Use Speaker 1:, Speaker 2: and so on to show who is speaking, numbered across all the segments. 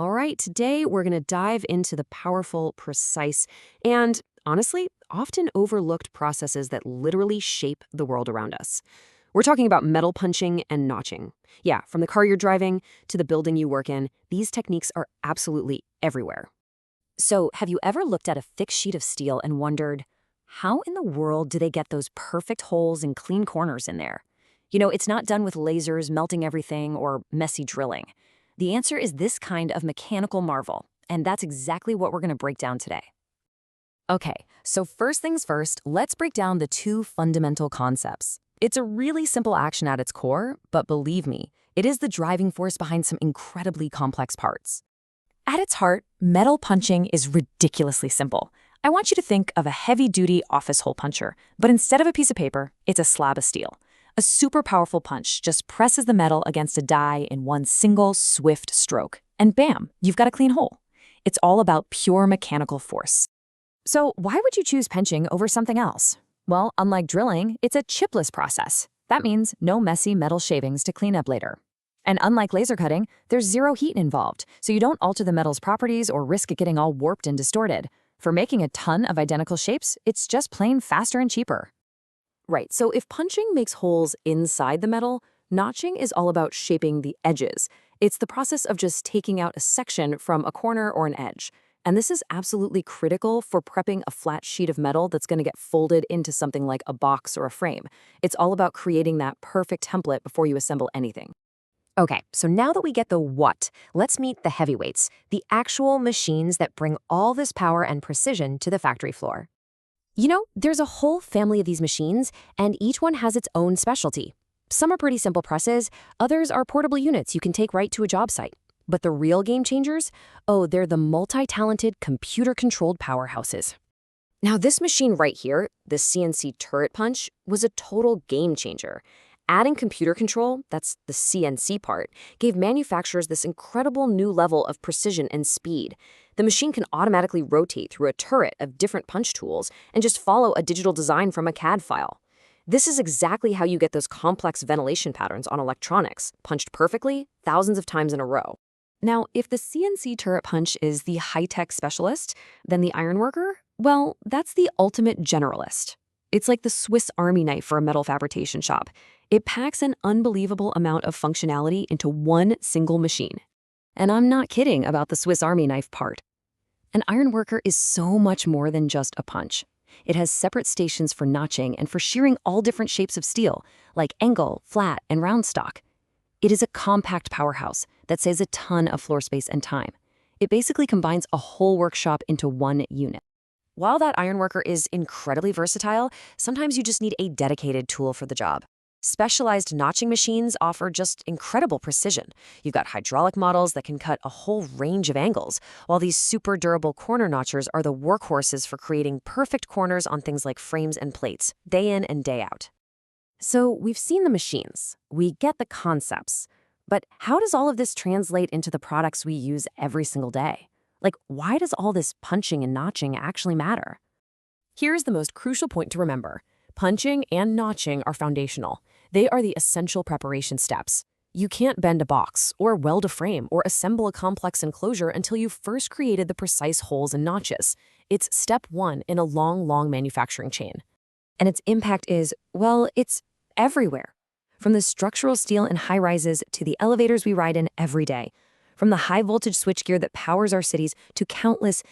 Speaker 1: All right, today we're going to dive into the powerful, precise, and honestly, often overlooked processes that literally shape the world around us. We're talking about metal punching and notching. Yeah, from the car you're driving to the building you work in, these techniques are absolutely everywhere. So, have you ever looked at a thick sheet of steel and wondered, how in the world do they get those perfect holes and clean corners in there? It's not done with lasers melting everything or messy drilling. The answer is this kind of mechanical marvel, and that's exactly what we're going to break down today. Okay, so first things first, let's break down the two fundamental concepts. It's a really simple action at its core, but believe me, it is the driving force behind some incredibly complex parts. At its heart, metal punching is ridiculously simple. I want you to think of a heavy-duty office hole puncher, but instead of a piece of paper, it's a slab of steel. A super powerful punch just presses the metal against a die in one single, swift stroke, and bam, you've got a clean hole. It's all about pure mechanical force. So why would you choose punching over something else? Well, unlike drilling, it's a chipless process. That means no messy metal shavings to clean up later. And unlike laser cutting, there's zero heat involved, so you don't alter the metal's properties or risk it getting all warped and distorted. For making a ton of identical shapes, it's just plain faster and cheaper. Right, so if punching makes holes inside the metal, notching is all about shaping the edges. It's the process of just taking out a section from a corner or an edge. And this is absolutely critical for prepping a flat sheet of metal that's going to get folded into something like a box or a frame. It's all about creating that perfect template before you assemble anything. Okay, so now that we get the what, let's meet the heavyweights, the actual machines that bring all this power and precision to the factory floor. There's a whole family of these machines, and each one has its own specialty. Some are pretty simple presses, others are portable units you can take right to a job site. But the real game changers? Oh, they're the multi-talented, computer-controlled powerhouses. Now, this machine right here, the CNC turret punch, was a total game changer. Adding computer control, that's the CNC part, gave manufacturers this incredible new level of precision and speed. The machine can automatically rotate through a turret of different punch tools and just follow a digital design from a CAD file. This is exactly how you get those complex ventilation patterns on electronics, punched perfectly, thousands of times in a row. Now, if the CNC turret punch is the high-tech specialist, then the ironworker, well, that's the ultimate generalist. It's like the Swiss Army knife for a metal fabrication shop. It packs an unbelievable amount of functionality into one single machine. And I'm not kidding about the Swiss Army knife part. An ironworker is so much more than just a punch. It has separate stations for notching and for shearing all different shapes of steel, like angle, flat, and round stock. It is a compact powerhouse that saves a ton of floor space and time. It basically combines a whole workshop into one unit. While that ironworker is incredibly versatile, sometimes you just need a dedicated tool for the job. Specialized notching machines offer just incredible precision. You've got hydraulic models that can cut a whole range of angles, while these super durable corner notchers are the workhorses for creating perfect corners on things like frames and plates, day in and day out. So we've seen the machines, we get the concepts, but how does all of this translate into the products we use every single day? Like, why does all this punching and notching actually matter? Here's the most crucial point to remember. Punching and notching are foundational. They are the essential preparation steps. You can't bend a box, or weld a frame, or assemble a complex enclosure until you've first created the precise holes and notches. It's step one in a long manufacturing chain. And its impact is, well, it's everywhere. From the structural steel in high-rises to the elevators we ride in every day. From the high-voltage switchgear that powers our cities to countless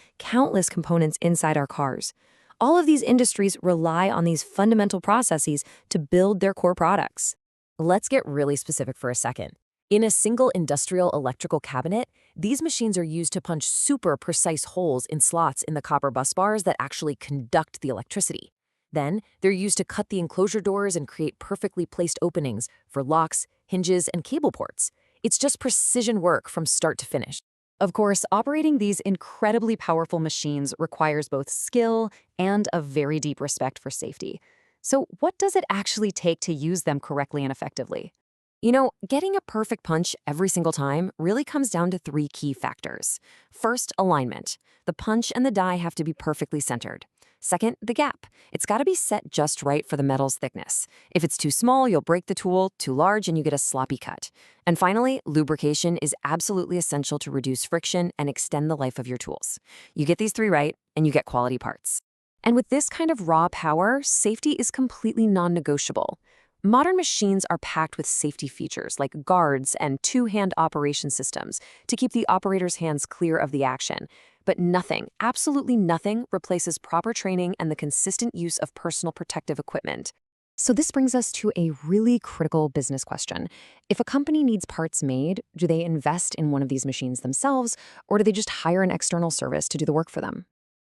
Speaker 1: components inside our cars. All of these industries rely on these fundamental processes to build their core products. Let's get really specific for a second. In a single industrial electrical cabinet, these machines are used to punch super precise holes in slots in the copper bus bars that actually conduct the electricity. Then, they're used to cut the enclosure doors and create perfectly placed openings for locks, hinges, and cable ports. It's just precision work from start to finish. Of course, operating these incredibly powerful machines requires both skill and a very deep respect for safety. So what does it actually take to use them correctly and effectively? Getting a perfect punch every single time really comes down to three key factors. First, alignment. the punch and the die have to be perfectly centered. Second, the gap. It's got to be set just right for the metal's thickness. If it's too small, you'll break the tool, too large, and you get a sloppy cut. And finally, lubrication is absolutely essential to reduce friction and extend the life of your tools. You get these three right, and you get quality parts. And with this kind of raw power, safety is completely non-negotiable. Modern machines are packed with safety features like guards and two-hand operation systems to keep the operator's hands clear of the action. But nothing, absolutely nothing, replaces proper training and the consistent use of personal protective equipment. So this brings us to a really critical business question. If a company needs parts made, do they invest in one of these machines themselves, or do they just hire an external service to do the work for them?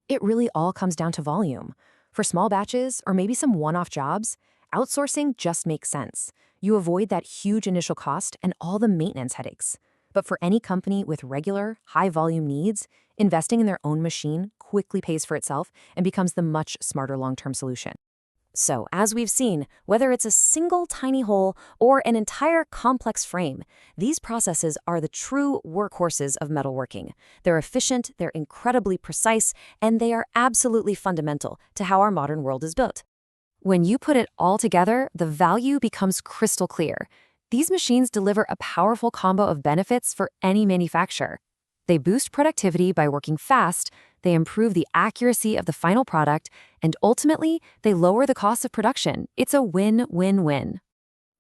Speaker 1: It really all comes down to volume. For small batches, or maybe some one-off jobs, outsourcing just makes sense. You avoid that huge initial cost and all the maintenance headaches. But for any company with regular, high-volume needs, investing in their own machine quickly pays for itself and becomes the much smarter long-term solution. So, as we've seen, whether it's a single tiny hole or an entire complex frame, these processes are the true workhorses of metalworking. They're efficient, they're incredibly precise, and they are absolutely fundamental to how our modern world is built. When you put it all together, the value becomes crystal clear. These machines deliver a powerful combo of benefits for any manufacturer. They boost productivity by working fast, they improve the accuracy of the final product, and ultimately, they lower the cost of production. It's a win-win-win.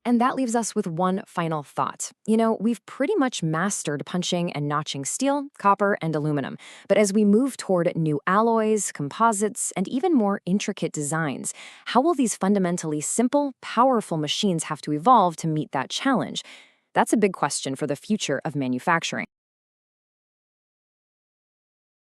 Speaker 1: And that leaves us with one final thought. We've pretty much mastered punching and notching steel, copper, and aluminum. But as we move toward new alloys, composites, and even more intricate designs, how will these fundamentally simple, powerful machines have to evolve to meet that challenge? That's a big question for the future of manufacturing.